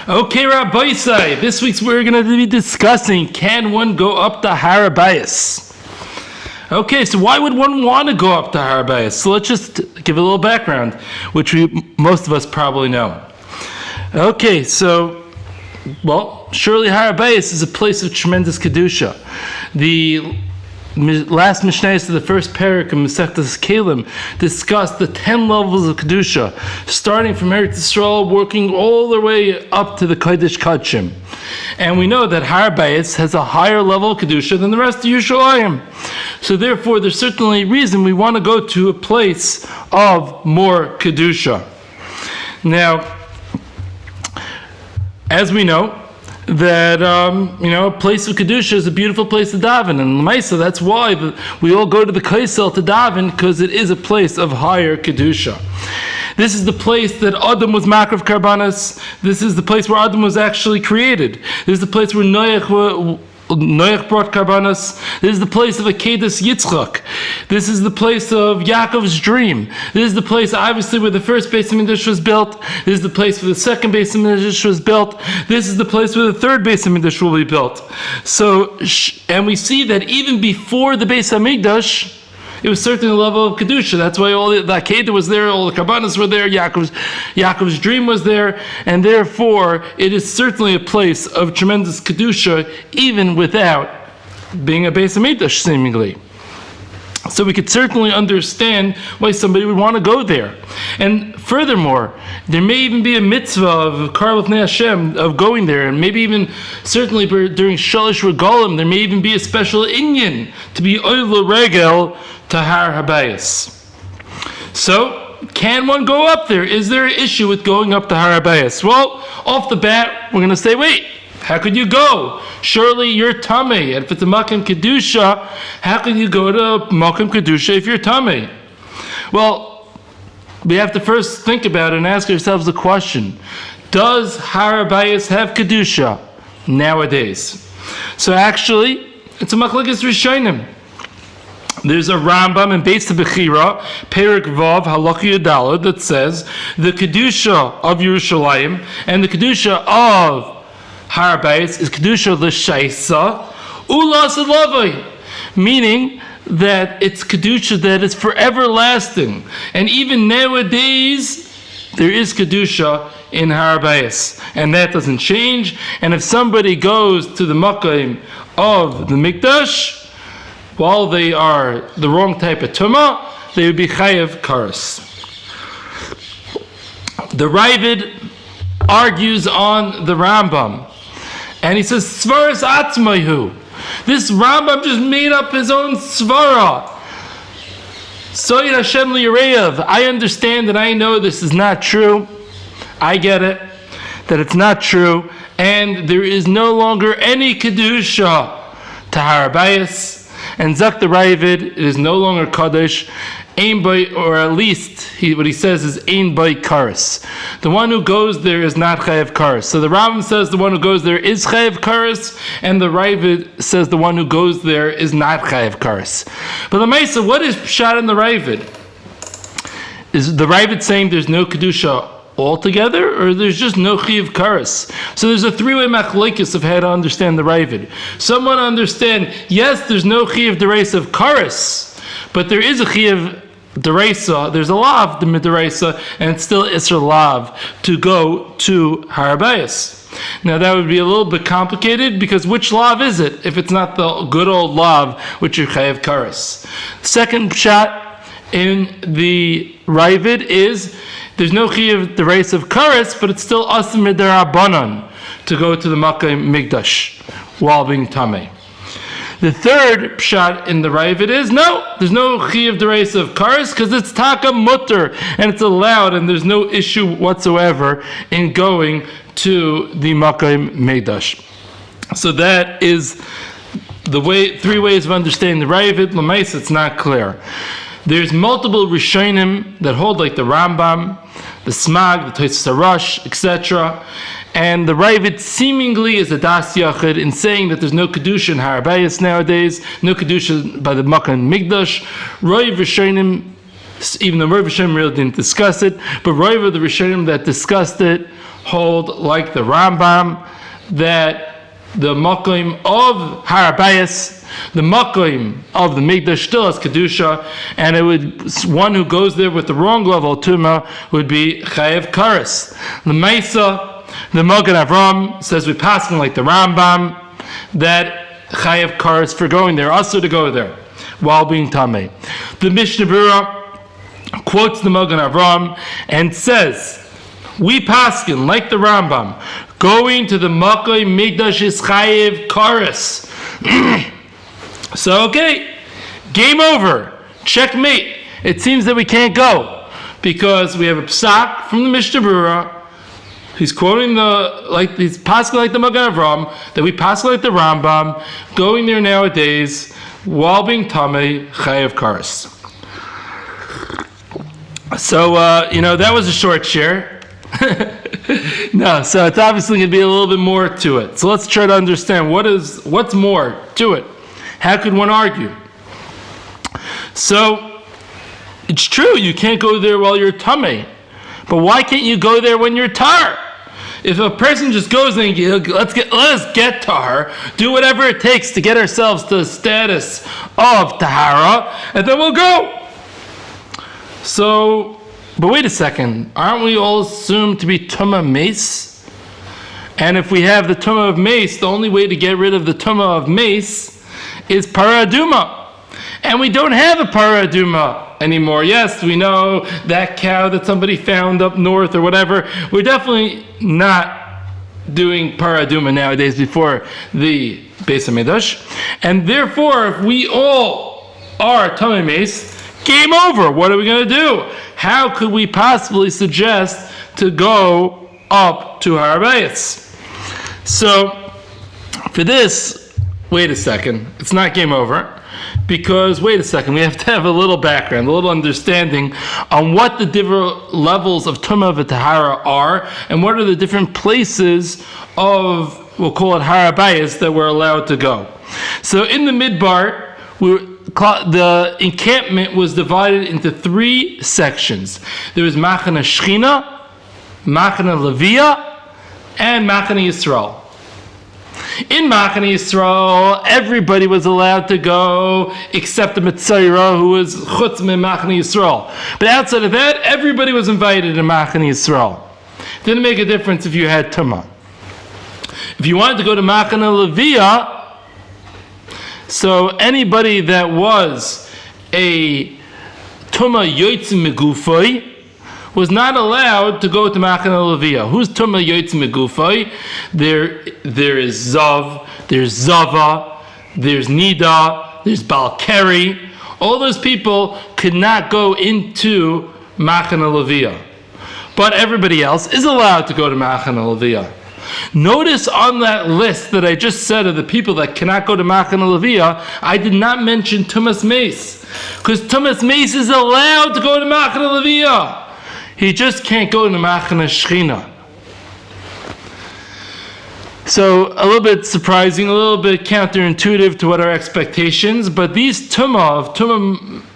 Okay, Rabbi, this week's we're going to be discussing, can one go up the Har Habayis? Okay, so why would one want to go up the Har Habayis? So let's just give a little background, which most of us probably know. Okay, so, surely Har Habayis is a place of tremendous kedusha. The last Mishnayos to the first parak of Masechtas Kelim discussed the 10 levels of kedusha, starting from Eretz Yisrael, working all the way up to the Kodesh Kodshim. And we know that Har Habayis has a higher level of kedusha than the rest of Yerushalayim. So therefore, there's certainly a reason we want to go to a place of more kedusha. Now, as we know, that a place of kedusha is a beautiful place to daven, and l'maisa, that's why we all go to the kaisel to daven, because it is a place of higher kedusha. This is the place that Adam was makrav karbanos. This is the place where Adam was actually created. This is the place where Noach brought karbanos. This is the place of Akedas Yitzchak. This is the place of Yaakov's dream. This is the place, obviously, where the first Beis HaMikdash was built. This is the place where the second Beis HaMikdash was built. This is the place where the third Beis HaMikdash will be built. So, and we see that even before the Beis HaMikdash, it was certainly a level of kedusha. That's why all the Akedah was there, all the karbanos were there, Yaakov's dream was there, and therefore it is certainly a place of tremendous kedusha, even without being a Beis HaMikdash, seemingly. So we could certainly understand why somebody would want to go there. And furthermore, there may even be a mitzvah of Karl Lifnei Hashem, of going there, and maybe even, certainly during Shalosh Regalim, there may even be a special inyan to be oil regel to Har Habayis. So, can one go up there? Is there an issue with going up to Har Habayis? Well, off the bat, we're going to say, wait, how could you go? Surely you're tamei, and if it's a Makom Kedusha, how can you go to Makom Kedusha if you're tamei? Well, we have to first think about it and ask ourselves the question, does Har Habayis have Kedusha nowadays? So actually, it's a machlokes rishonim. There's a Rambam in Beis Bechira, Perik Vav, halachic disallow, that says the Kedusha of Yerushalayim and the Kedusha of Har Habayis is Kedusha l'shaisa ulas elavai, meaning that it's Kedusha that is forever lasting. And even nowadays, there is Kedusha in Har Habayis, and that doesn't change. And if somebody goes to the Makom of the Mikdash, while they are the wrong type of tumah, they would be chayav kares. The Ravid argues on the Rambam, and he says, Svaras atzmahu. This Rambam just made up his own svara. Soyed Hashem li'yareyav. I understand and I know this is not true. I get it, that it's not true, and there is no longer any kedusha to Har Habayis. And Zak the Ravid, it is no longer Kaddish, Ein by, or at least what he says is Ein by Kares. The one who goes there is not Chayav Kares. So the Rambam says the one who goes there is Chayav Kares, and the Ravid says the one who goes there is not Chayav Kares. But the Mesa, what is Pshat in the Ravid? Is the Ravid saying there's no Kedusha altogether, or there's just no chiyuv kares? So there's a three-way machlokes of how to understand the Ravid. Someone understand, yes, there's no chiyuv deraisa of kares, but there is a chiyuv deraisa, there's a lav deraisa, and it's still isser lav to go to Har Habayis. Now that would be a little bit complicated, because which lav is it if it's not the good old lav which is chayav kares? Second pshat in the Ravid is there's no chiyuv the race of kares, but it's still asim midarabanan to go to the Makom Mikdash while being tamei. The third pshat in the Ravid is no, there's no chiyuv the race of kares because it's taka mutter and it's allowed, and there's no issue whatsoever in going to the Makom Mikdash. So that is the way, three ways of understanding the Ravid. L'maisa, it's not clear. There's multiple Rishonim that hold, like the Rambam, the Smag, the Tosfos Harash, etc. And the Ravid seemingly is a das yachid in saying that there's no kedusha in Har Habayis nowadays, no kedusha by the Makom Mikdash. Roiv Rishonim, even though Roiv Rishonim really didn't discuss it, but Roiv of the Rishonim that discussed it hold like the Rambam that the makom of Har Habayis, the makom of the Mikdash still has kedusha, and it would one who goes there with the wrong level of tumah would be chayev kares. The Maisa, the Magen Avram says we pass like the Rambam that chayev kares for going there, also to go there while being tamei. The Mishnah Berurah quotes the Magen Avram and says, we paskin like the Rambam, going to the Makom Mikdash is chayev kares. So okay, game over, checkmate. It seems that we can't go because we have a psak from the Mishnah Berurah. He's quoting he's paskin like the Magen Avram that we paskin like the Rambam, going there nowadays while being tamei chayev kares. So that was a short share. No, so it's obviously going to be a little bit more to it. So let's try to understand what's more to it. How could one argue? So it's true you can't go there while you're tamei, but why can't you go there when you're tar? If a person just goes and let's get tar, do whatever it takes to get ourselves to the status of tahara, and then we'll go. So. But wait a second, aren't we all assumed to be tumah mace? And if we have the tumah of mace, the only way to get rid of the tumah of mace is paraduma. And we don't have a paraduma anymore. Yes, we know that cow that somebody found up north or whatever. We're definitely not doing paraduma nowadays before the Beis HaMikdash. And therefore, if we all are tumah mace, game over. What are we going to do? How could we possibly suggest to go up to Har Habayis? So, for this, wait a second. It's not game over. Because, wait a second, we have to have a little background, a little understanding on what the different levels of Tumah v'Tahara are, and what are the different places of, we'll call it Har Habayis, that we're allowed to go. So, in the Midbar, the encampment was divided into 3 sections. There was Machane Shechina, Machane Levia, and Machane Yisrael. In Machane Yisrael, everybody was allowed to go except the Mitzvah, who was Chutz min Machane Yisrael. But outside of that, everybody was invited in Machane Yisrael. It didn't make a difference if you had Tumah. If you wanted to go to Machane Levia, so anybody that was a Tumah Yoytze Megufay was not allowed to go to Machane Levia. Who's Tumah Yoytze Megufay? There is Zav, there's Zava, there's Nida, there's Balkari. All those people could not go into Machane Levia. But everybody else is allowed to go to Machane Levia. Notice on that list that I just said of the people that cannot go to Machane Levia, I did not mention Tumas Mace, because Tumas Mace is allowed to go to Machane Levia. He just can't go to Machane Shechina. So a little bit surprising, a little bit counterintuitive to what our expectations, but these Tumah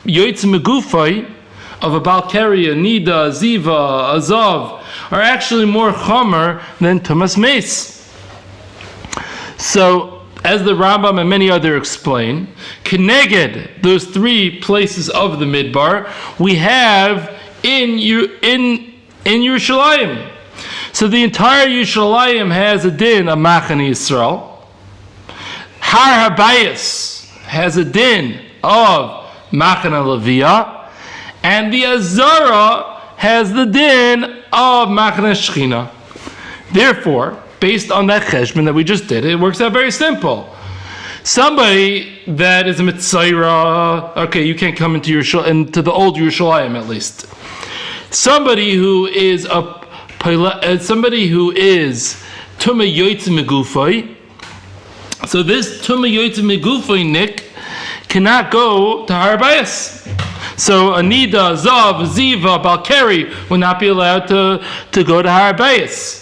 Yoytze Megufay of a Balkari, a Nida, a Ziva, a Zav, are actually more chomer than Tumas Mace. So, as the Rambam and many others explain, Keneged, those 3 places of the Midbar, we have in Yerushalayim. So the entire Yerushalayim has a din of Machane Yisrael. Har Habayis has a din of Machane Levia. And the Azara has the din of Machane Shechina. Therefore, based on that cheshbon that we just did, it works out very simple. Somebody that is a Mitzvah, okay, you can't come into the old Yerushalayim at least. Somebody who is somebody who is Tumah Yoytze Megufay. So this Tumah Yoytze Megufay Nick cannot go to Har Habayis. So Anida, Zav, Ziva, Balkari will not be allowed to go to Har Habayis.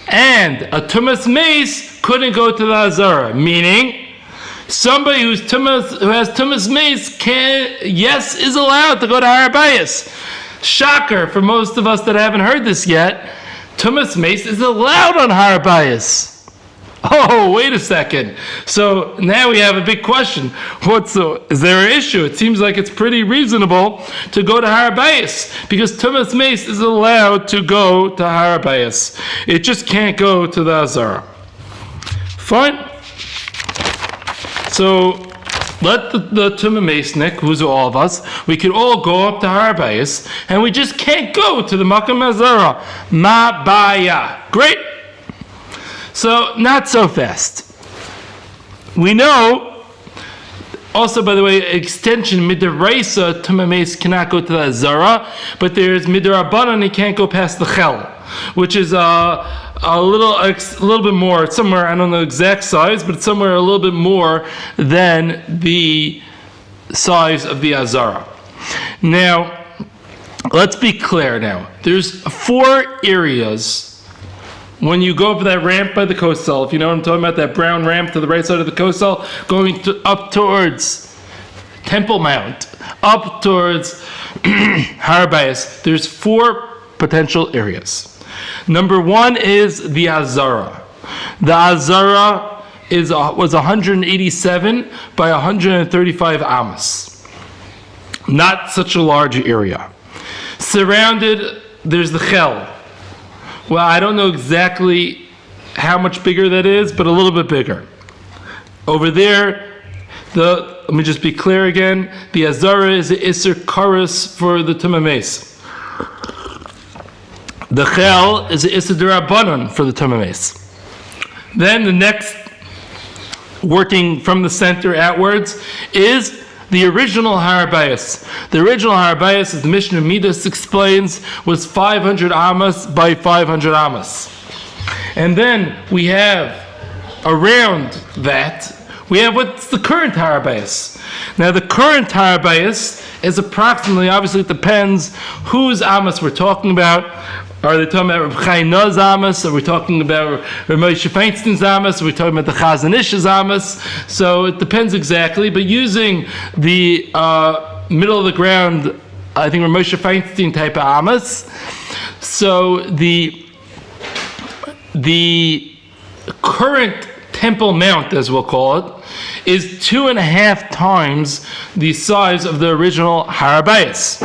And a Tumas Mace couldn't go to the Azara, meaning somebody who has Tumas Mace is allowed to go to Har Habayis. Shocker for most of us that haven't heard this yet, Tumas mace is allowed on Har Habayis. Oh, wait a second. So now we have a big question. Is there an issue? It seems like it's pretty reasonable to go to Har Habayis because Tumas mace is allowed to go to Har Habayis. It just can't go to the Azara. Fine. So let the Tumah Masnik, who's all of us, we could all go up to Har Habayis, and we just can't go to the Makam Azara. Ma baya. Great. So, not so fast. We know, also by the way, extension, midaraisa, Tumah Mace cannot go to the Azara, but there's midarabanan, he can't go past the Chel, which is a little bit more. It's somewhere, I don't know the exact size, but it's somewhere a little bit more than the size of the Azara. Now, let's be clear now. There's 4 areas when you go up that ramp by the Kosel, if you know what I'm talking about, that brown ramp to the right side of the Kosel, going up towards Temple Mount, up towards Har Habayis, there's 4 potential areas. Number 1 is the Azara. The Azara was 187 by 135 amas. Not such a large area. Surrounded, there's the Chel. Well, I don't know exactly how much bigger that is, but a little bit bigger. Over there, let me just be clear again, the Azara is the Isser Karas for the Tumah Mace. The Chel is the Isser Derabanan for the Tumah Mace. Then the next, working from the center outwards, is the original Har Habayis. The original Har Habayis, as the Mishnah Midas explains, was 500 amas by 500 amas. And then we have, around that, we have what's the current Har Habayis. Now the current Har Habayis is approximately, obviously it depends whose amas we're talking about. Are they talking about Reb Chaim Noah's amas? Are we talking about Reb Moshe Feinstein's amas? Are we talking about the Chazon Ish's amas? So it depends exactly. But using the middle of the ground, I think Reb Moshe Feinstein type of amas. So the current Temple Mount, as we'll call it, is 2.5 times the size of the original Har Habayis.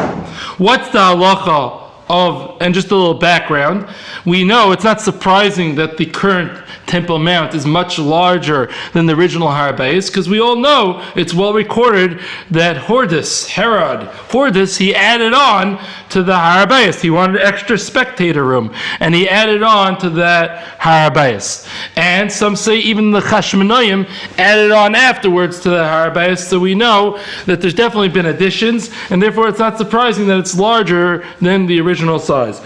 What's the halacha of, and just a little background, we know it's not surprising that the current Temple Mount is much larger than the original Har Habayis, because we all know, it's well recorded, that Hordus, he added on to the Har Habayis. He wanted an extra spectator room, and he added on to that Har Habayis. And some say even the Chashmonaim added on afterwards to the Har Habayis, so we know that there's definitely been additions, and therefore it's not surprising that it's larger than the original size.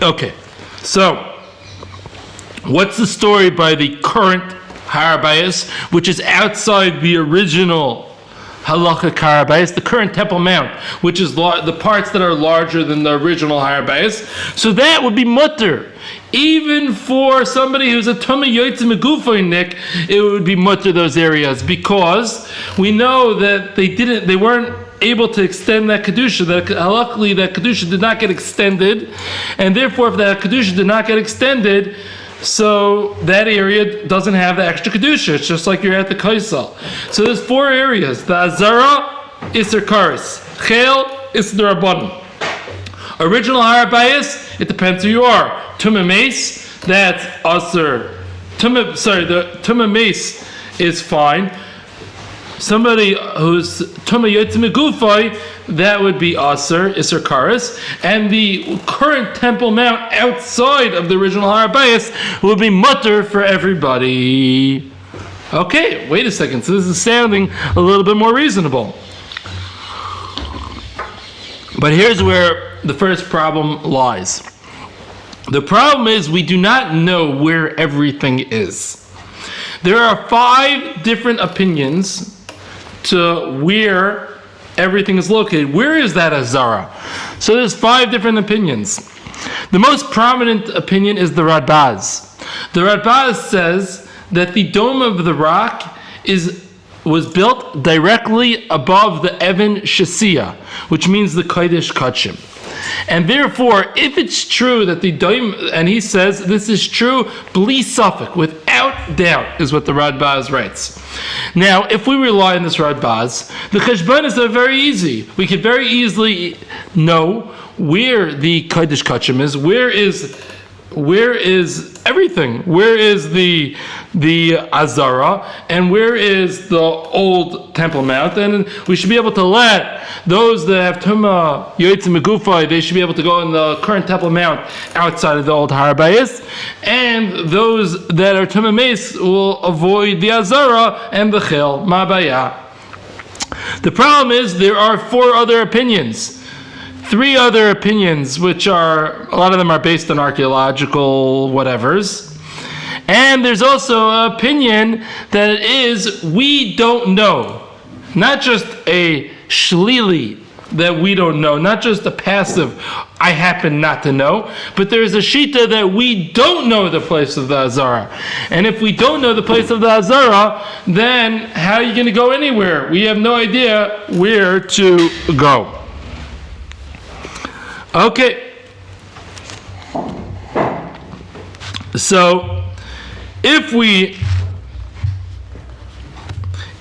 Okay, so what's the story by the current Har Habayis, which is outside the original halachic Har Habayis, the current Temple Mount, which is the parts that are larger than the original Har Habayis? So that would be mutter. Even for somebody who's a Tumah Yotzei Megufaynik, it would be mutter those areas, because we know that they weren't able to extend that kedusha. That luckily that kedusha did not get extended, and therefore, if that kedusha did not get extended, so that area doesn't have the extra kedusha. It's just like you're at the kaisel. So there's 4 areas: the Azara, Isser Karas, Chel, Isser Derabanan. Original Har Habayis, it depends who you are. Tumah Mace, that's Asur. The Tumah Mace is fine. Somebody who's Tumah Yotzei Megufay, that would be Asur, Isser Karas. And the current Temple Mount outside of the original Har Habayis would be mutter for everybody. Okay, wait a second. So this is sounding a little bit more reasonable. But here's where the first problem lies. The problem is we do not know where everything is. There are 5 different opinions to where everything is located. Where is that Azara? So there's 5 different opinions. The most prominent opinion is the Radbaz. The Radbaz says that the dome of the rock is was built directly above the Evan Shasiya, which means the Kodesh Kachim. And therefore, if it's true that the Daim, and he says this is true, bli safek, without doubt, is what the Radbaz writes. Now, if we rely on this Radbaz, the cheshbonos are very easy. We could very easily know where the Kodesh Kachim is, where is everything? Where is the Azara, and where is the old Temple Mount? And we should be able to let those that have Tumah Yotzim Megufay, they should be able to go in the current Temple Mount outside of the old Har Habayis, and those that are Tumah Meis will avoid the Azara and the Chil Mabaya. The problem is there are 4 other opinions. 3 other opinions, which are, a lot of them are based on archaeological whatevers. And there's also an opinion that it is, we don't know. Not just a shlili that we don't know, not just a passive, I happen not to know, but there's a shita that we don't know the place of the Azara. And if we don't know the place of the Azara, then how are you going to go anywhere? We have no idea where to go. Okay, so if we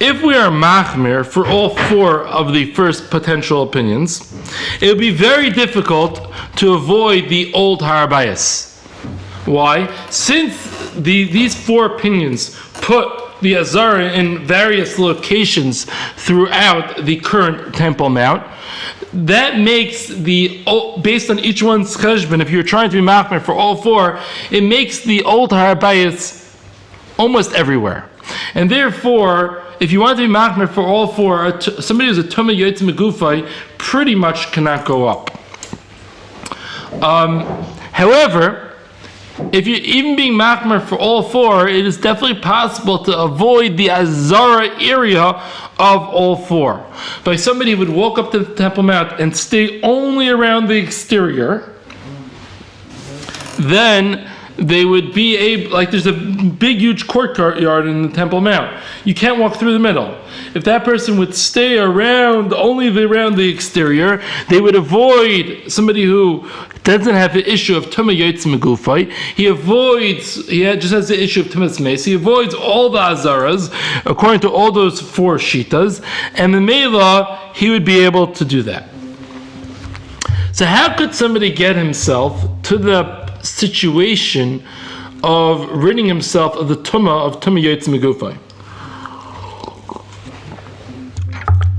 are machmir for all 4 of the first potential opinions, it would be very difficult to avoid the old Har Habayis. Why? Since these 4 opinions put the Azara in various locations throughout the current Temple Mount, that makes based on each one's cheshbon, if you're trying to be machmir for all 4, it makes the old Har Habayis almost everywhere. And therefore, if you want to be machmir for all 4, somebody who's a Tumah Yotzim Megufay pretty much cannot go up. However, if you're even being machmir for all 4, it is definitely possible to avoid the Azara area of all 4. By somebody who would walk up to the Temple Mount and stay only around the exterior, then they would be able, like there's a big huge courtyard in the Temple Mount. You can't walk through the middle. If that person would stay around the exterior, they would avoid somebody who doesn't have the issue of Tumah Yotzim Megufay. He just has the issue of Tumas Meis. He avoids all the Azaras, according to all those 4 shitas, and the Mela, he would be able to do that. So how could somebody get himself to the situation of ridding himself of the Tumah Yotzim Megufay?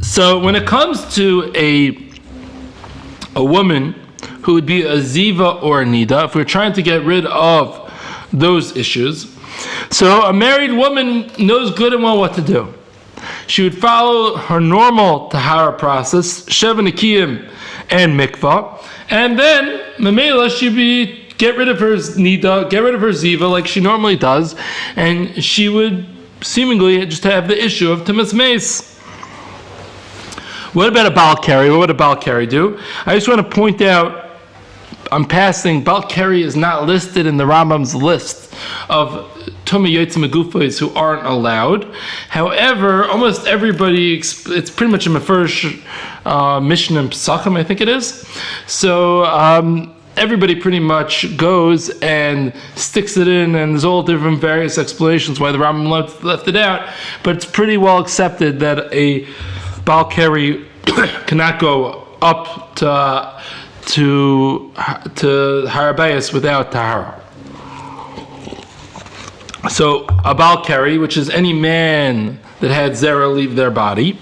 So when it comes to a woman who would be a ziva or a nida, if we're trying to get rid of those issues, so a married woman knows good and well what to do. She would follow her normal tahara process, sheva nikiyim and mikvah, and then memela she'd get rid of her nida, get rid of her ziva like she normally does, and she would seemingly just have the issue of tumas meis. What about a Baal Keri? What would a Baal Keri do? I just want to point out, I'm passing, Baal Keri is not listed in the Rambam's list of Tumah Yotzim Megufos who aren't allowed. However, almost everybody, it's pretty much a Mefurish Mishnah and Pesachim, I think it is. So everybody pretty much goes and sticks it in, and there's all different various explanations why the Rambam left it out, but it's pretty well accepted that a Baal Keri cannot go up to Har Habayis without tahara. So a Baal Keri, which is any man that had zera leave their body,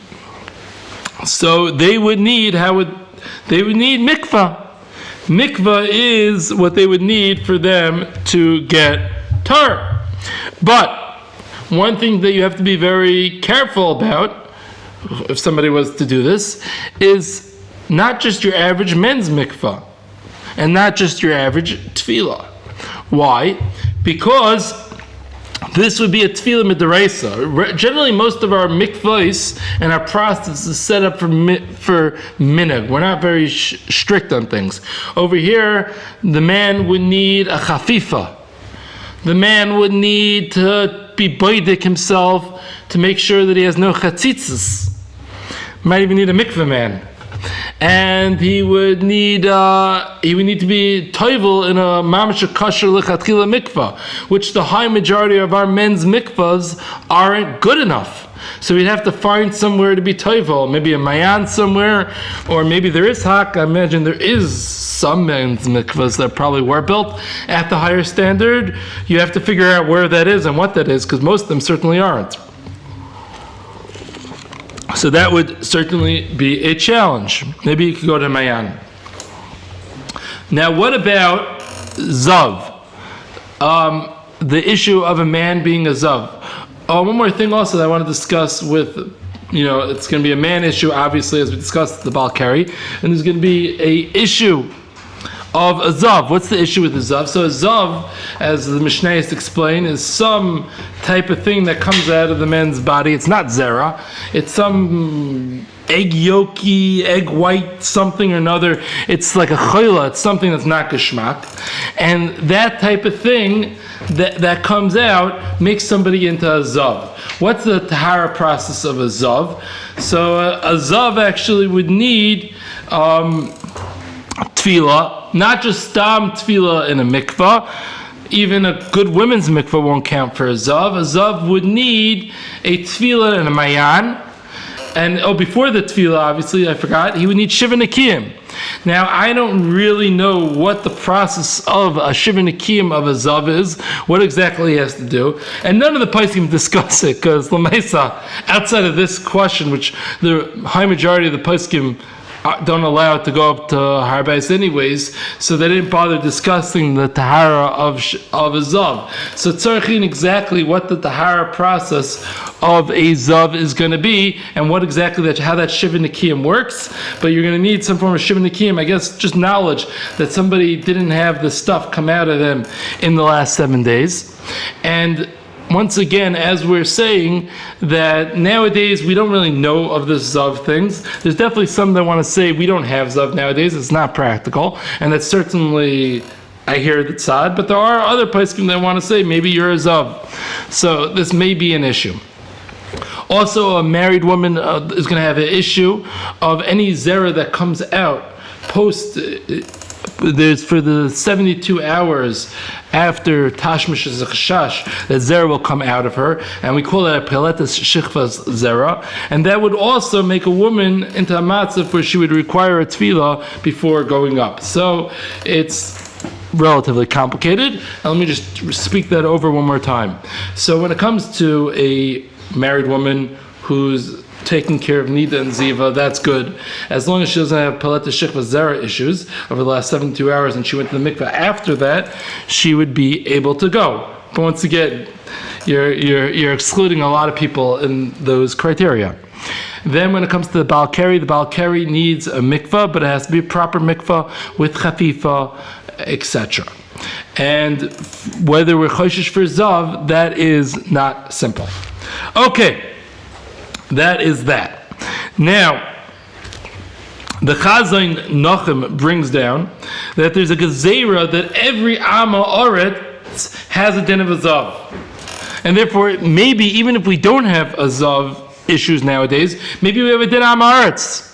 so they would need mikvah. Mikvah is what they would need for them to get tar. But one thing that you have to be very careful about, if somebody was to do this, is not just your average men's mikvah, and not just your average tefillah. Why? Because this would be a tefillah midaraisa. Generally, most of our mikvahs and our process is set up for minhag. We're not very strict on things. Over here, the man would need a chafifa. The man would need to be baidik himself to make sure that he has no chatzitzes. Might even need a mikveh man. And he would need to be toivel in a mamash kosher lechatchila mikvah, which the high majority of our men's mikvahs aren't good enough. So we'd have to find somewhere to be toivel, maybe a mayan somewhere, or maybe there is hak. I imagine there is some men's mikvahs that probably were built at the higher standard. You have to figure out where that is and what that is, because most of them certainly aren't. So that would certainly be a challenge. Maybe you could go to Mayan. Now, what about Zav? The issue of a man being a Zav. One more thing also that I want to discuss with, it's going to be a man issue, obviously, as we discussed the Baal Keri, and there's going to be a issue of a Zav. What's the issue with the Zav? So a Zav, as the Mishnayos explain, is some type of thing that comes out of the man's body. It's not zera. It's some egg yolky, egg white, something or another. It's like a chayla. It's something that's not geshmak. And that type of thing that comes out makes somebody into a Zav. What's the tahara process of a Zav? So a Zav actually would need tefillah, not just stam tefillah in a mikvah. Even a good women's mikvah won't count for a zav. A zav would need a tefillah and a mayan. And before the tefillah, obviously, I forgot, he would need shiva nekiyim. Now, I don't really know what the process of a shiva nekiyim of a zav is, what exactly he has to do. And none of the poskim discuss it, because l'maisa, outside of this question, which the high majority of the poskim don't allow it to go up to Har Habayis anyways, so they didn't bother discussing the tahara of a zav. So tzarichin exactly what the tahara process of a zav is going to be, and what exactly how that shiva nekiyim works. But you're going to need some form of shiva nekiyim, I guess, just knowledge that somebody didn't have the stuff come out of them in the last 7 days. And once again, as we're saying, that nowadays we don't really know of the Zav things. There's definitely some that want to say we don't have Zav nowadays, it's not practical, and that's certainly, I hear the tzad, but there are other poskim that want to say maybe you're a Zav. So this may be an issue. Also, a married woman is going to have an issue of any zera that comes out post. There's for the 72 hours after Tashmish Zechashash, that zera will come out of her, and we call that a Peletas Shichvas zera, and that would also make a woman into a matzah where she would require a tefillah before going up. So it's relatively complicated, and let me just speak that over one more time. So when it comes to a married woman who's taking care of Nida and Ziva, that's good. As long as she doesn't have Paleta Shikva Zera issues over the last 72 hours and she went to the mikveh after that, she would be able to go. But once again, you're excluding a lot of people in those criteria. Then when it comes to the Baal Keri needs a mikveh, but it has to be a proper mikveh with chafifa, etc. And whether we're choshesh for Zav, that is not simple. Okay. That is that. Now, the Chazain Nachum brings down that there's a gezerah that every Amma Oretz has a din of a Zav. And therefore, maybe even if we don't have a Zav issues nowadays, maybe we have a din Amma Oretz.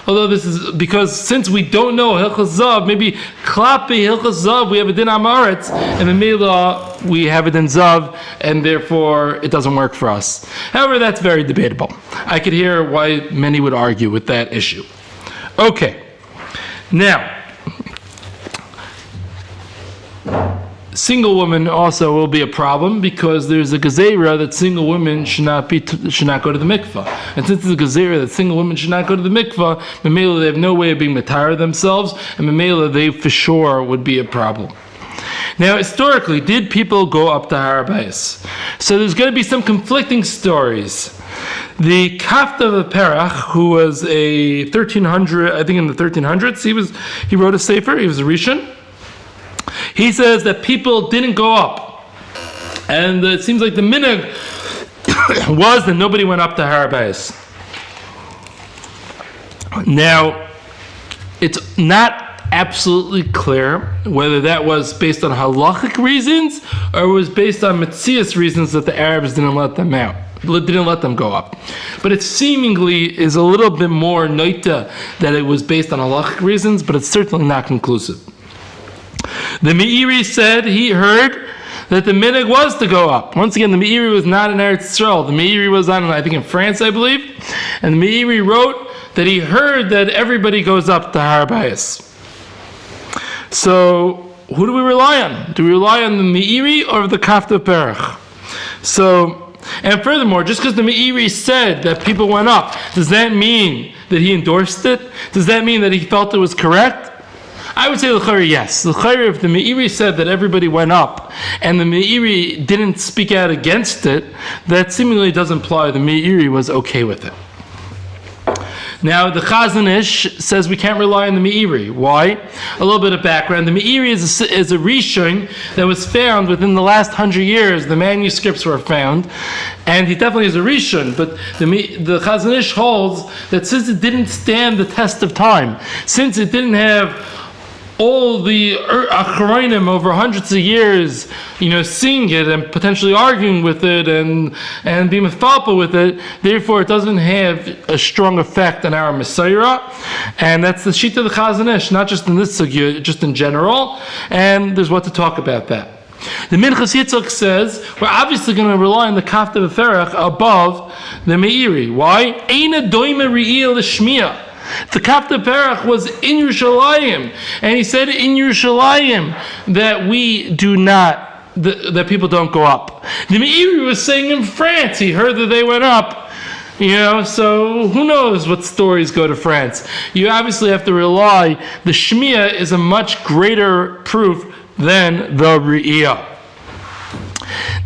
Although this is because since we don't know Hilchas Zav, maybe Klapi Hilchas Zav, we have a din Amaretz, and in Mila we have a din Zav, and therefore it doesn't work for us. However, that's very debatable. I could hear why many would argue with that issue. Okay, now, single women also will be a problem because there's a gezerah that single women should not go to the mikvah. And since there's a gezerah that single women should not go to the mikvah, Memela, they have no way of being matar themselves, and Memela, they for sure would be a problem. Now, historically, did people go up to Har Habayis? So there's going to be some conflicting stories. The Kafta of Perach, who was a 1300, I think in the 1300s, he wrote a sefer, he was a Rishon. He says that people didn't go up. And it seems like the minhag was that nobody went up to Har Habayis. Now, it's not absolutely clear whether that was based on halachic reasons or was based on Metzias reasons that the Arabs didn't let them out. didn't let them go up. But it seemingly is a little bit more noita that it was based on halachic reasons, but it's certainly not conclusive. The Meiri said he heard that the minhag was to go up. Once again, the Meiri was not in Eretz Yisrael. The Meiri was I think in France, I believe. And the Meiri wrote that he heard that everybody goes up to Har Habayis. So, who do we rely on? Do we rely on the Meiri or the Kafta Perach? So, and furthermore, just because the Meiri said that people went up, does that mean that he endorsed it? Does that mean that he felt it was correct? I would say l'chayr, yes. L'chayr, if the Meiri said that everybody went up, and the Meiri didn't speak out against it, that seemingly does imply the Meiri was okay with it. Now, the Chazon Ish says we can't rely on the Meiri. Why? A little bit of background. The Meiri is a rishon that was found within the last 100 years. The manuscripts were found, and he definitely is a rishon. But the Chazon Ish holds that since it didn't stand the test of time, since it didn't have all the achronim over hundreds of years, seeing it and potentially arguing with it and being mefalpa with it, therefore it doesn't have a strong effect on our Messiah. And that's the sheet of the Chazon Ish, not just in this sugya, just in general. And there's what to talk about that. The Minchas Yitzchak says we're obviously going to rely on the Kafta B'Ferach above the Meiri. Why? Eina doime ri'il l'shmiya. The Kafta Perach was in Yerushalayim, and he said in Yerushalayim that we do not, that people don't go up. The Meiri was saying in France, he heard that they went up, so who knows what stories go to France. You obviously have to rely, the Shmiya is a much greater proof than the Re'iyah.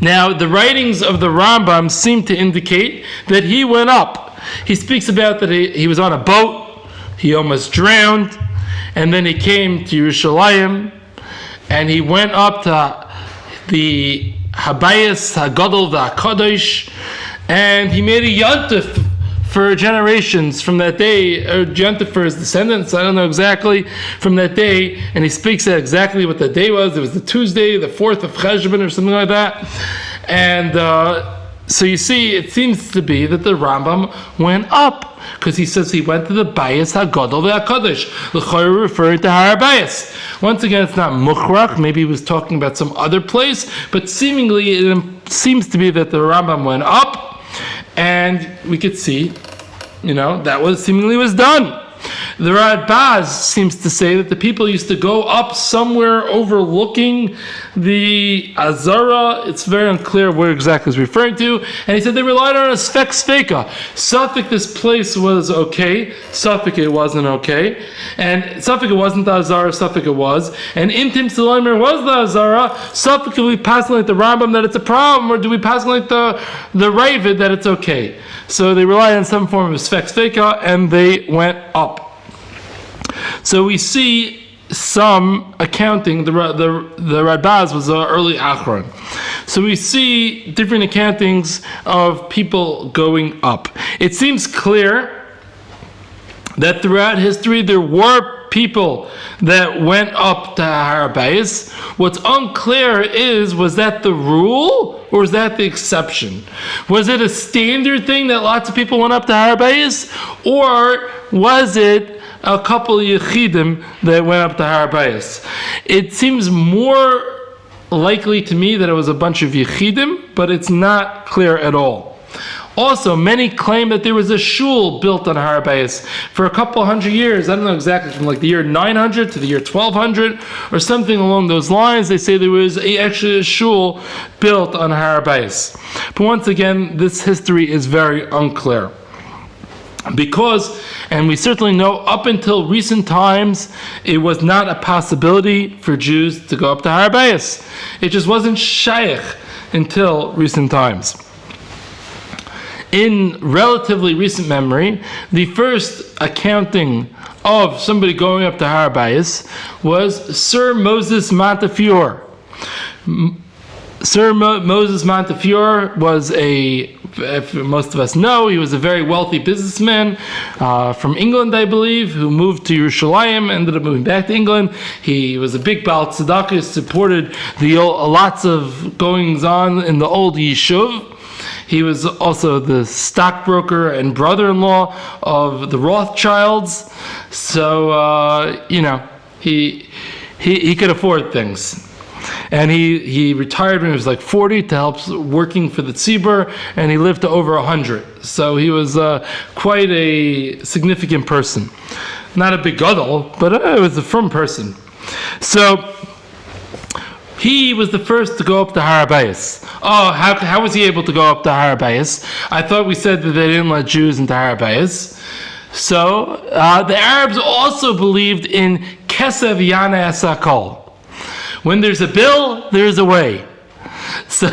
Now, the writings of the Rambam seem to indicate that he went up. He speaks about that he was on a boat, he almost drowned, and then he came to Yerushalayim, and he went up to the Har Habayis HaGadol VaHaKadosh, and he made a yontif for generations from that day, or yontif for his descendants, I don't know exactly, from that day, and he speaks out exactly what the day was. It was the Tuesday, the 4th of Cheshvan, or something like that, and so you see, it seems to be that the Rambam went up, because he says he went to the Bayis HaGadol VaHaKadosh, l'chayr referring to Har Habayis. Once again, it's not mukhrach, maybe he was talking about some other place, but seemingly it seems to be that the Rambam went up, and we could see, that was seemingly was done. The Radbaz seems to say that the people used to go up somewhere overlooking the Azara. It's very unclear where exactly he's referring to. And he said they relied on a sfek sveka. Suffolk, this place was okay. Suffolk, it wasn't okay. And Suffolk, it wasn't the Azara. Suffolk, it was. And Intim Salaimer was the Azara. Suffolk, do we pass like the Rambam that it's a problem, or do we pass like the Ravid that it's okay? So they relied on some form of sfek sveka, and they went up. So we see some accounting. The Radbaz was the early Achron. So we see different accountings of people going up. It seems clear that throughout history there were people that went up to Har Habayis. What's unclear was that the rule or was that the exception? Was it a standard thing that lots of people went up to Har Habayis, or was it a couple of Yechidim that went up to Har Habayis? It seems more likely to me that it was a bunch of Yechidim, but it's not clear at all. Also, many claim that there was a shul built on Har Habayis for a couple hundred years. I don't know exactly, from like the year 900 to the year 1200 or something along those lines. They say there was actually a shul built on Har Habayis. But once again, this history is very unclear. Because, and we certainly know up until recent times, it was not a possibility for Jews to go up to Har Habayis. It just wasn't shaykh until recent times. In relatively recent memory, the first accounting of somebody going up to Har Habayis was Sir Moses Montefiore. Sir Moses Montefiore was if most of us know, he was a very wealthy businessman from England, I believe, who moved to Yerushalayim, ended up moving back to England. He was a big Baal Tzedakah, supported lots of goings on in the old Yishuv. He was also the stockbroker and brother-in-law of the Rothschilds. So, he could afford things. And he retired when he was like 40 to help working for the tzibur, and he lived to over 100. So he was quite a significant person. Not a big gadol, but it was a firm person. So he was the first to go up to Har Habayis. Oh, how was he able to go up to Har Habayis? I thought we said that they didn't let Jews into Har Habayis. So the Arabs also believed in Kesev Yana Esakol. When there's a bill, there's a way. So,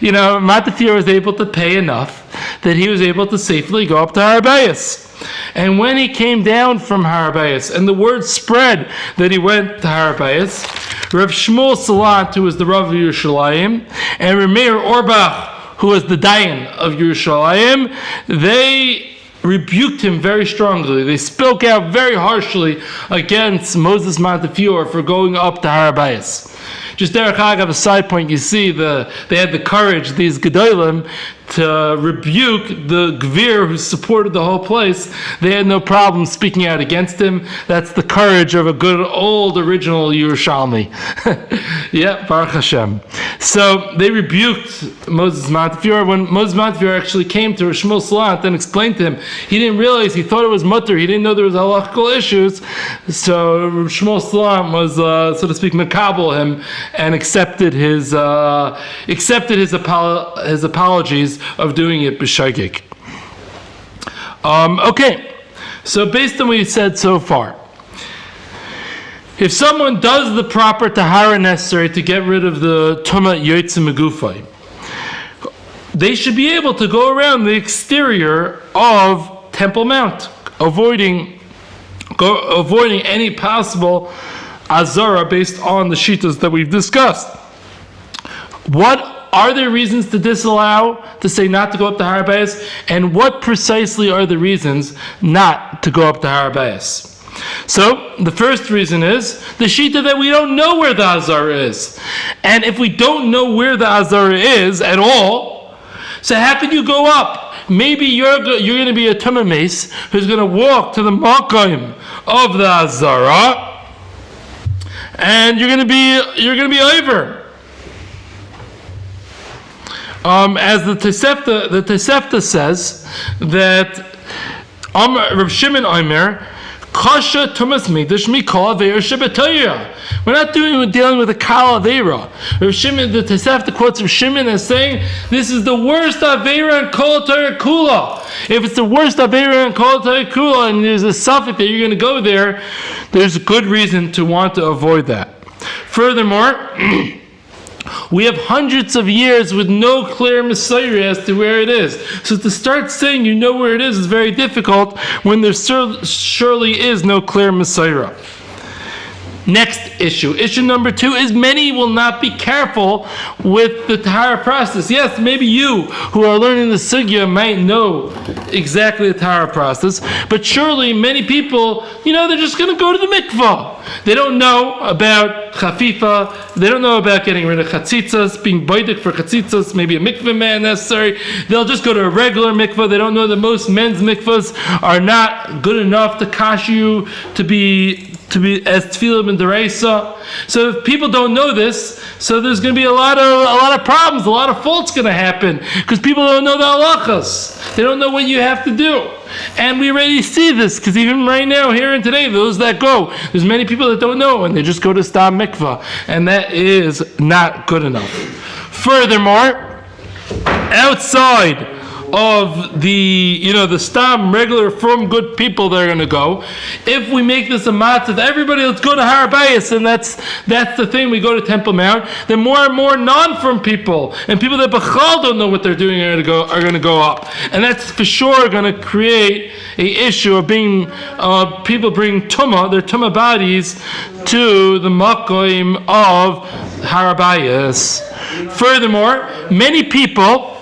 Matafir was able to pay enough that he was able to safely go up to Har Habayis. And when he came down from Har Habayis, and the word spread that he went to Har Habayis, Rav Shmuel Salant, who was the Rav of Yerushalayim, and Rav Meir Orbach, who was the Dayan of Yerushalayim, they rebuked him very strongly. They spoke out very harshly against Moses Montefiore for going up to Har Habayis. Just Derek Agav, a side point, you see they had the courage, these Gedolim, to rebuke the Gvir who supported the whole place. They had no problem speaking out against him. That's the courage of a good old original Yerushalmi. Yeah, Baruch Hashem. So they rebuked Moses Montefiore. When Moses Montefiore actually came to Shmuel Salant and explained to him, he didn't realize, he thought it was mutter, he didn't know there was halachical issues. So Shmuel Salant was, so to speak, makabel him and accepted his apologies of doing it b'shagik. Okay, so based on what you said so far, if someone does the proper tahara necessary to get rid of the tumah yotze megufay, they should be able to go around the exterior of Temple Mount, avoiding any possible azara based on the shitas that we've discussed. What are there reasons to disallow, to say not to go up to Har Habayis? And what precisely are the reasons not to go up to Har Habayis? So, the first reason is the shita that we don't know where the azara is. And if we don't know where the azara is at all, so how can you go up? Maybe you're going to be a tumah mace who's going to walk to the makom of the azara, and you're going to be over. As the Tosefta says that Rav Shimon Omer, Kasha Tumas Mikdash Mikol Aveira Shebetoyah. We're not dealing with a Kal Aveira. Rav Shimon, the Tosefta quotes Rav Shimon as saying, this is the worst Aveira and Kol Torah Kula. If it's the worst Aveira and Kol Torah Kula, and there's a suffix that you're going to go there, there's a good reason to want to avoid that. Furthermore, we have hundreds of years with no clear Messiah as to where it is. So to start saying you know where it is very difficult when there surely is no clear Messiah. Next issue. Issue number 2 is many will not be careful with the tahara process. Yes, maybe you who are learning the sugya might know exactly the tahara process, but surely many people, they're just going to go to the mikvah. They don't know about chafifa. They don't know about getting rid of chatzitzas, being baidik for chatzitzas, maybe a mikvah man necessary. They'll just go to a regular mikvah. They don't know that most men's mikvahs are not good enough to kash you to be as tefillah and deraisa. So if people don't know this, so there's going to be a lot of problems, a lot of faults going to happen because people don't know the halachas. They don't know what you have to do. And we already see this because even right now, here and today, those that go, there's many people that don't know and they just go to stam mikvah, and that is not good enough. Furthermore, outside of the stam regular from good people that are going to go, if we make this a matzah, everybody let's go to Har Habayis, and that's the thing, we go to Temple Mount, then more and more non-from people and people that b'chal don't know what they're doing are going to go up, and that's for sure going to create a issue of being people bring their tumah bodies to the makom of Har Habayis. Furthermore, many people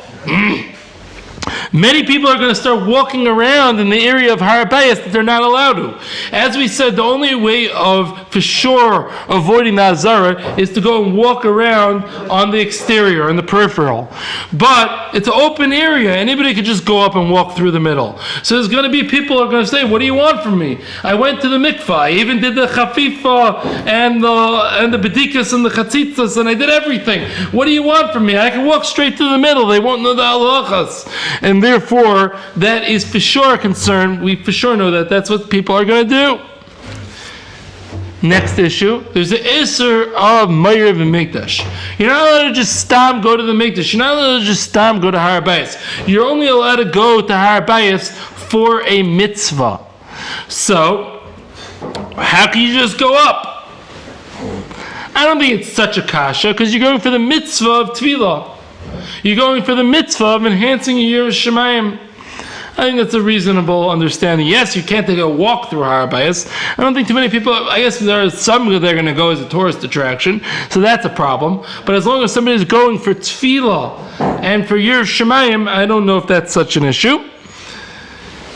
Many people are going to start walking around in the area of Har Habayis that they're not allowed to. As we said, the only way of, for sure, avoiding the Azara is to go and walk around on the exterior, in the peripheral. But it's an open area. Anybody could just go up and walk through the middle. So there's going to be people who are going to say, what do you want from me? I went to the mikvah. I even did the chafifa and the bedikas and the chatzitzas, and I did everything. What do you want from me? I can walk straight through the middle. They won't know the halachas. And therefore, that is for sure a concern. We for sure know that that's what people are going to do. Next issue, there's the Isser of Meir v'Mikdash. You're not allowed to just go to the Mikdash. You're not allowed to just go to Har Habayis. You're only allowed to go to Har Habayis for a mitzvah. So, how can you just go up? I don't think it's such a kasha, because you're going for the mitzvah of tefillah. You're going for the mitzvah of enhancing your Shemayim. I think that's a reasonable understanding. Yes, you can't take a walk through Har Habayis. I don't think too many people, I guess there are some that they're going to go as a tourist attraction, so that's a problem. But as long as somebody's going for tefillah and for your Shemayim, I don't know if that's such an issue.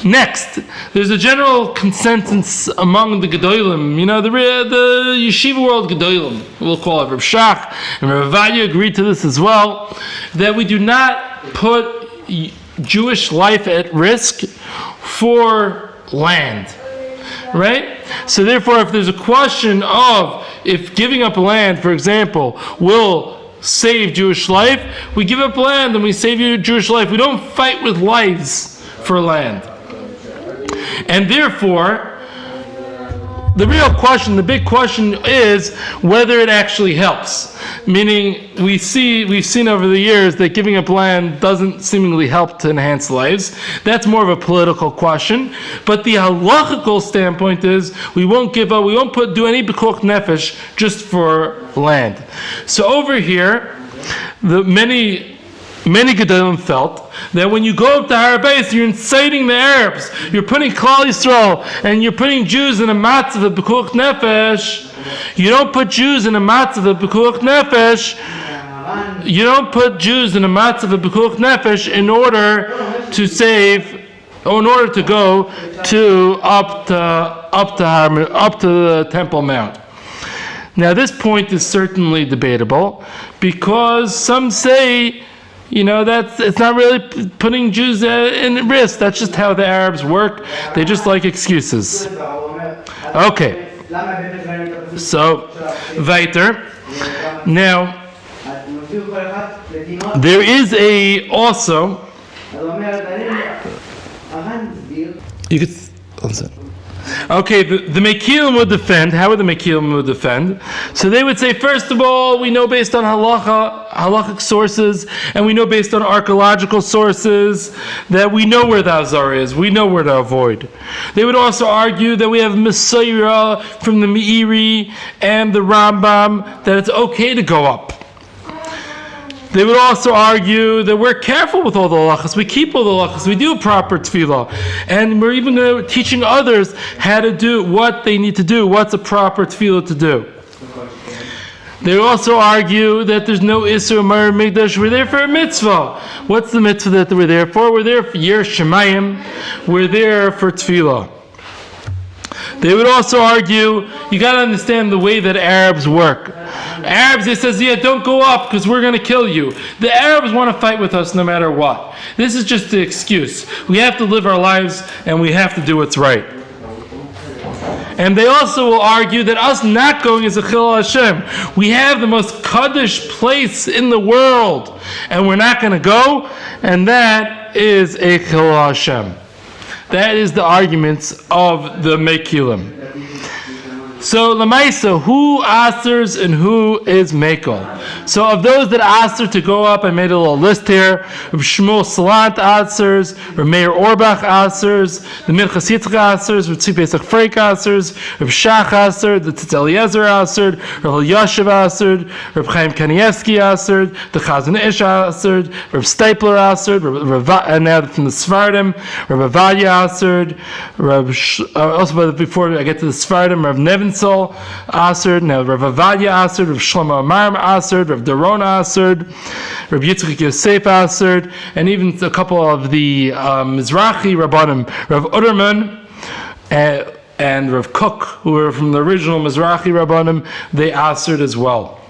Next, there's a general consensus among the Gedolim, the yeshiva world Gedolim, we'll call it Reb Shach, and Reb Avadia agreed to this as well, that we do not put Jewish life at risk for land, right? So therefore, if there's a question of if giving up land, for example, will save Jewish life, we give up land and we save Jewish life. We don't fight with lives for land. And therefore, the big question is whether it actually helps. Meaning, we've seen over the years that giving up land doesn't seemingly help to enhance lives. That's more of a political question. But the halachical standpoint is we won't do any pikuach nefesh just for land. So over here, many Gedolim felt that when you go up to Har Habayis, you're inciting the Arabs. You're putting Klal Yisrael and you're putting Jews in a matzah of pikuach nefesh. You don't put Jews in a matzah of pikuach nefesh. You don't put Jews in a matzah of pikuach nefesh in order to go up to the Temple Mount. Now, this point is certainly debatable because some say, that it's not really putting Jews in risk. That's just how the Arabs work. They just like excuses. Okay. So, weiter. Now, there is also. You could. Okay, the Mekilim would defend. How would the Mekilim defend? So they would say, first of all, we know based on halachic sources, and we know based on archaeological sources that we know where the Azar is. We know where to avoid. They would also argue that we have Messiah from the Meiri and the Rambam that it's okay to go up. They would also argue that we're careful with all the halachas. We keep all the halachas. We do proper tefillah. And we're even teaching others how to do what they need to do. What's a proper tefillah to do. They also argue that there's no Isser Meir Mikdash. We're there for a mitzvah. What's the mitzvah that we're there for? We're there for Yer Shemayim. We're there for tefillah. They would also argue, you got to understand the way that Arabs work. Arabs, they says, don't go up because we're going to kill you. The Arabs want to fight with us no matter what. This is just the excuse. We have to live our lives and we have to do what's right. And they also will argue that us not going is a chilul Hashem. We have the most kaddish place in the world and we're not going to go, and that is a chilul Hashem. That is the arguments of the Mekilim. So, Lamaisa, who asers and who is Mekel? So, of those that aser to go up, I made a little list here. Reb Shmuel Salant asers, Reb Meir Orbach asers, the Minchas Yitzchak asers, Reb Tzvi Pesach Freik asers, Reb Shach aser, the Tzitz Eliezer aser, Reb Yashiv aser, Reb Chaim Kanievsky aser, the Chazon Ish aser, Reb Stapler aser, and now from the Sfardim, Reb Avadia aser, also before I get to the Sfardim, Reb Nevin Menzel Aserd, now Rav Avadia Aserd, Rav Shlomo Amar Aserd, Rav Dorona Aserd, Rav Yitzchak Yosef Aserd, and even a couple of the Mizrahi Rabbanim, Rav Uderman and Rav Kook, who were from the original Mizrahi Rabbanim, they Aserd as well.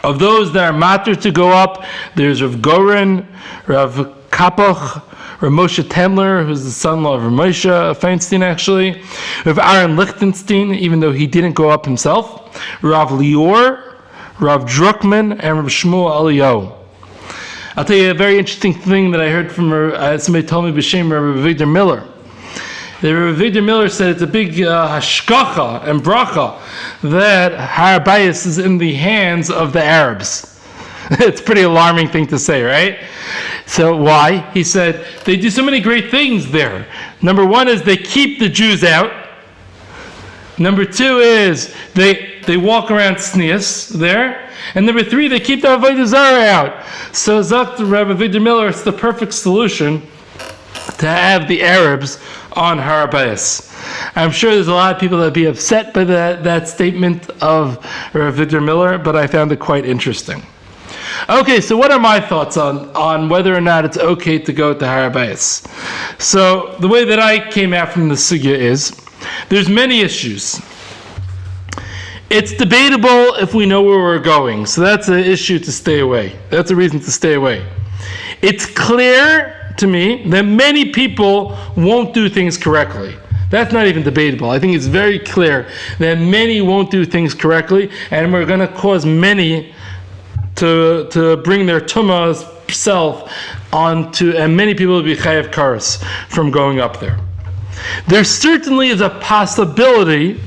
Of those that are matter to go up, there's Rav Goren, Rav Kapach, Rav Moshe Tendler, who's the son-in-law of Rav Moshe Feinstein, actually. Rav Aaron Lichtenstein, even though he didn't go up himself. Rav Lior, Rav Druckman, and Rav Shmuel Eliyahu. I'll tell you a very interesting thing that I heard from somebody told me b'shem Rav Avigdor Miller. The Rav Avigdor Miller said it's a big hashkacha and bracha that Har Habayis is in the hands of the Arabs. It's a pretty alarming thing to say, right? So why? He said they do so many great things there. Number one is they keep the Jews out. Number two is they walk around tznius there. And number three, they keep the Avodah Zarah out. So Zakt Rav Avigdor Miller, it's the perfect solution to have the Arabs on Har Habayis. I'm sure there's a lot of people that would be upset by that statement of Rav Avigdor Miller, but I found it quite interesting. Okay, so what are my thoughts on whether or not it's okay to go to Har Habayis? So the way that I came out from the sugya is, there's many issues. It's debatable if we know where we're going, so that's an issue to stay away. That's a reason to stay away. It's clear to me that many people won't do things correctly. That's not even debatable. I think it's very clear that many won't do things correctly, and we're going to cause many to bring their tumah self onto, and many people will be chayav karas from going up there. There certainly is a possibility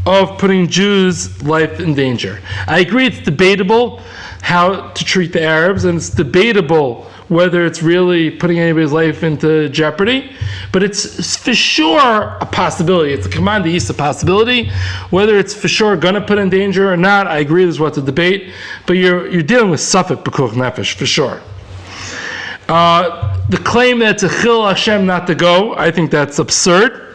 of putting Jews' life in danger. I agree it's debatable how to treat the Arabs, and it's debatable whether it's really putting anybody's life into jeopardy, but it's for sure a possibility. It's a command to use a possibility. Whether it's for sure going to put in danger or not, I agree there's what to debate, but you're dealing with safek b'kuch nefesh for sure. The claim that it's a chil Hashem not to go, I think that's absurd.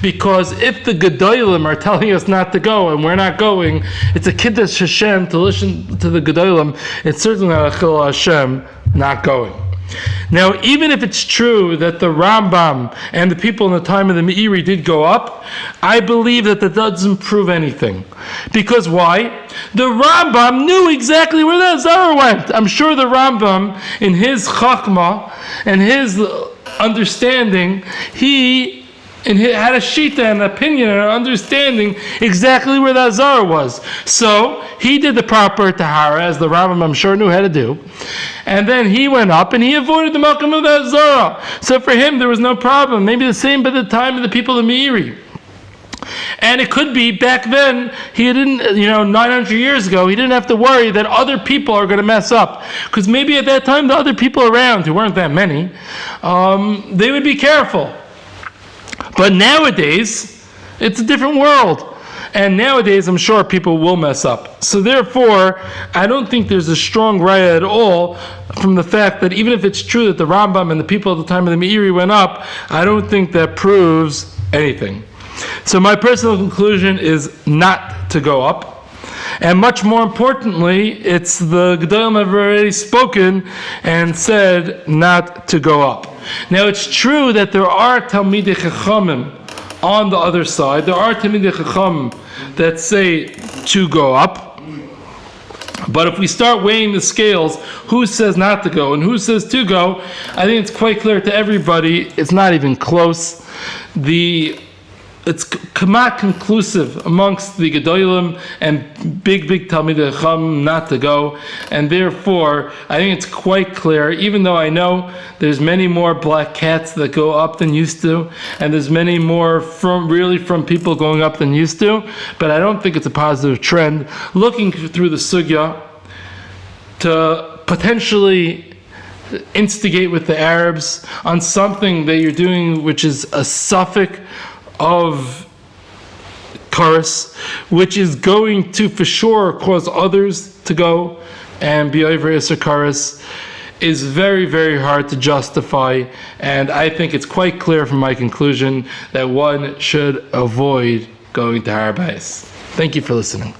Because if the Gedolim are telling us not to go and we're not going, it's a kiddush Hashem to listen to the Gedolim. It's certainly not a chil Hashem not going. Now, even if it's true that the Rambam and the people in the time of the Meiri did go up, I believe that doesn't prove anything. Because why? The Rambam knew exactly where that Zara went. I'm sure the Rambam, in his chachma and his understanding, he had a shita, an opinion, and an understanding exactly where that Zara was. So he did the proper tahara, as the Rambam I'm sure knew how to do, and then he went up and he avoided the makom of that Zara. So for him there was no problem. Maybe the same by the time of the people of Meiri. And it could be back then, he didn't, 900 years ago, he didn't have to worry that other people are going to mess up. Because maybe at that time the other people around, who weren't that many, they would be careful. But nowadays, it's a different world. And nowadays, I'm sure people will mess up. So therefore, I don't think there's a strong raya at all from the fact that even if it's true that the Rambam and the people at the time of the Meiri went up, I don't think that proves anything. So my personal conclusion is not to go up. And much more importantly, it's the Gedolim have already spoken and said not to go up. Now it's true that there are Talmidei Chachamim on the other side. There are Talmidei Chachamim that say to go up. But if we start weighing the scales, who says not to go and who says to go, I think it's quite clear to everybody, it's not even close. It's kamat conclusive amongst the Gedolim and big Talmidei Chacham not to go, and therefore I think it's quite clear, even though I know there's many more black cats that go up than used to, and there's many more from people going up than used to, but I don't think it's a positive trend. Looking through the sugya to potentially instigate with the Arabs on something that you're doing which is a suffix of karas, which is going to for sure cause others to go and be over Isser karas, is very, very hard to justify, and I think it's quite clear from my conclusion that one should avoid going to Har Habayis. Thank you for listening.